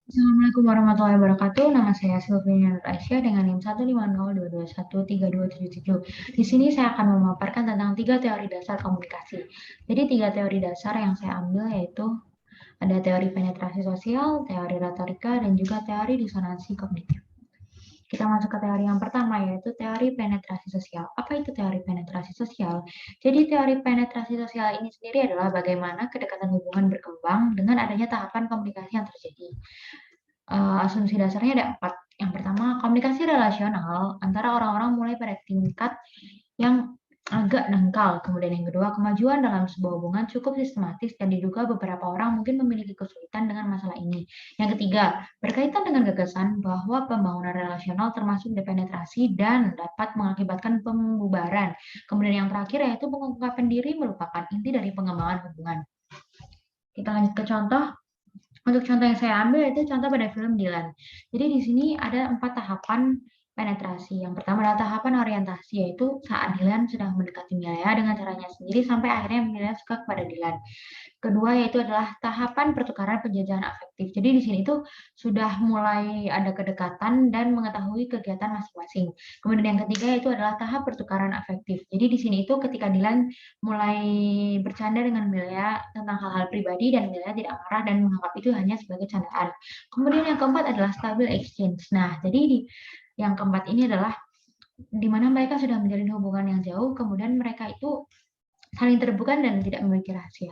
Assalamualaikum warahmatullahi wabarakatuh. Nama saya Sylvia Nur Aisyah dengan NIM 150221377. Di sini saya akan memaparkan tentang tiga teori dasar komunikasi. Jadi tiga teori dasar yang saya ambil yaitu ada teori penetrasi sosial, teori retorika, dan juga teori disonansi kognitif. Kita masuk ke teori yang pertama, yaitu teori penetrasi sosial. Apa itu teori penetrasi sosial? Jadi teori penetrasi sosial ini sendiri adalah bagaimana kedekatan hubungan berkembang dengan adanya tahapan komunikasi yang terjadi. Asumsi dasarnya ada empat. Yang pertama, komunikasi relasional antara orang-orang mulai pada tingkat yang agak dangkal. Kemudian yang kedua, kemajuan dalam sebuah hubungan cukup sistematis dan diduga beberapa orang mungkin memiliki kesulitan dengan masalah ini. Yang ketiga, berkaitan dengan gagasan bahwa pembangunan relasional termasuk depenetrasi dan dapat mengakibatkan pembubaran. Kemudian yang terakhir yaitu pengungkapan diri merupakan inti dari pengembangan hubungan. Kita lanjut ke contoh. Untuk contoh yang saya ambil itu contoh pada film Dylan. Jadi di sini ada 4 tahapan penetrasi. Yang pertama adalah tahapan orientasi, yaitu saat Dylan sudah mendekati Mila dengan caranya sendiri sampai akhirnya Mila suka kepada Dylan. Kedua yaitu adalah tahapan pertukaran penjajahan afektif. Jadi di sini itu sudah mulai ada kedekatan dan mengetahui kegiatan masing-masing. Kemudian yang ketiga yaitu adalah tahap pertukaran afektif. Jadi di sini itu ketika Dylan mulai bercanda dengan Melia tentang hal-hal pribadi dan Melia tidak marah dan menganggap itu hanya sebagai candaan. Kemudian yang keempat adalah stabil exchange. Nah, jadi yang keempat ini adalah di mana mereka sudah menjalin hubungan yang jauh, kemudian mereka itu saling terbuka dan tidak memiliki rahasia.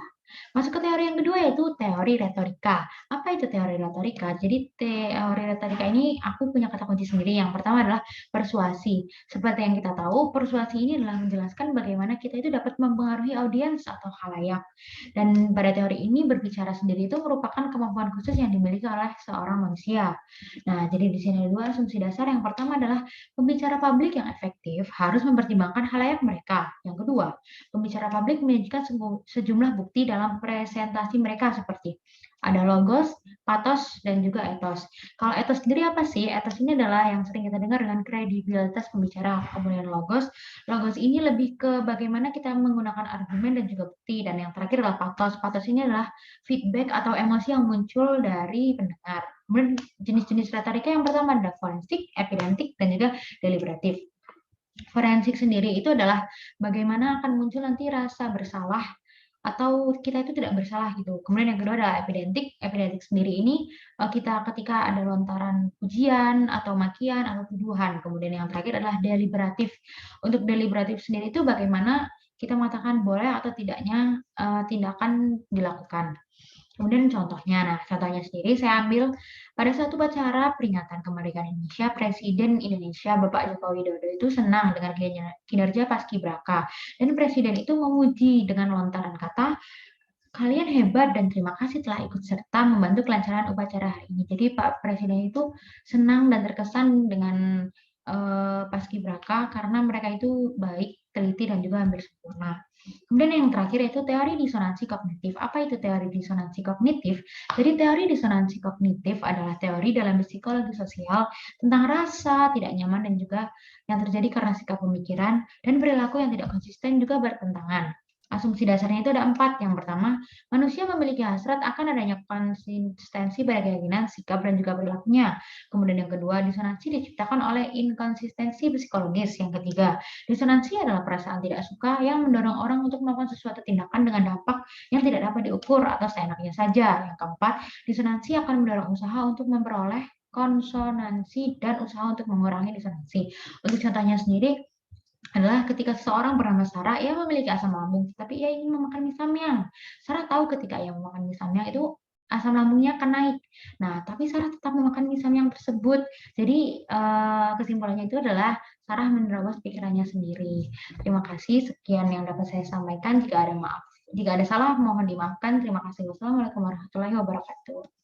Masuk ke teori yang kedua yaitu teori retorika. Apa itu teori retorika? Jadi teori retorika ini aku punya kata kunci sendiri. Yang pertama adalah persuasi. Seperti yang kita tahu, persuasi ini adalah menjelaskan bagaimana kita itu dapat mempengaruhi audiens atau khalayak. Dan pada teori ini berbicara sendiri itu merupakan kemampuan khusus yang dimiliki oleh seorang manusia. Nah, jadi di sini ada dua asumsi dasar. Yang pertama adalah pembicara publik yang efektif harus mempertimbangkan khalayak mereka. Yang kedua, pembicara publik menyajikan sejumlah bukti dalam presentasi mereka seperti ada logos, patos, dan juga etos. Kalau etos sendiri apa sih? Etos ini adalah yang sering kita dengar dengan kredibilitas pembicara. Kemudian logos, logos ini lebih ke bagaimana kita menggunakan argumen dan juga bukti. Dan yang terakhir adalah patos. Patos ini adalah feedback atau emosi yang muncul dari pendengar. Kemudian jenis-jenis retorika yang pertama adalah forensik, epidentik, dan juga deliberatif. Forensik sendiri itu adalah bagaimana akan muncul nanti rasa bersalah atau kita itu tidak bersalah gitu. Kemudian yang kedua adalah epidentik. Epidentik sendiri ini kita ketika ada lontaran pujian atau makian atau tuduhan. Kemudian yang terakhir adalah deliberatif. Untuk deliberatif sendiri itu bagaimana kita mengatakan boleh atau tidaknya tindakan dilakukan. Kemudian contohnya, nah contohnya sendiri saya ambil pada satu upacara peringatan kemerdekaan Indonesia, Presiden Indonesia Bapak Joko Widodo itu senang dengan kinerja Paskibraka dan Presiden itu memuji dengan lontaran kata, kalian hebat dan terima kasih telah ikut serta membantu kelancaran upacara hari ini. Jadi Pak Presiden itu senang dan terkesan dengan Paskibraka karena mereka itu baik, teliti dan juga hampir sempurna. Kemudian yang terakhir yaitu teori disonansi kognitif. Apa itu teori disonansi kognitif? Jadi teori disonansi kognitif adalah teori dalam psikologi sosial tentang rasa tidak nyaman dan juga yang terjadi karena sikap pemikiran dan perilaku yang tidak konsisten juga bertentangan. Asumsi dasarnya itu ada empat. Yang pertama, manusia memiliki hasrat akan adanya konsistensi pada keyakinan, sikap, dan juga perilakunya. Kemudian yang kedua, disonansi diciptakan oleh inkonsistensi psikologis. Yang ketiga, disonansi adalah perasaan tidak suka yang mendorong orang untuk melakukan sesuatu tindakan dengan dampak yang tidak dapat diukur atau seenaknya saja. Yang keempat, disonansi akan mendorong usaha untuk memperoleh konsonansi dan usaha untuk mengurangi disonansi. Untuk contohnya sendiri, adalah ketika seseorang bernama Sarah, ia memiliki asam lambung, tapi ia ingin memakan mie samyang. Sarah tahu ketika ia memakan mie samyang itu asam lambungnya akan naik. Nah, tapi Sarah tetap memakan mie samyang tersebut. Jadi kesimpulannya itu adalah Sarah menerobos pikirannya sendiri. Terima kasih, sekian yang dapat saya sampaikan. Jika ada salah, mohon dimaafkan. Terima kasih. Wassalamualaikum warahmatullahi wabarakatuh.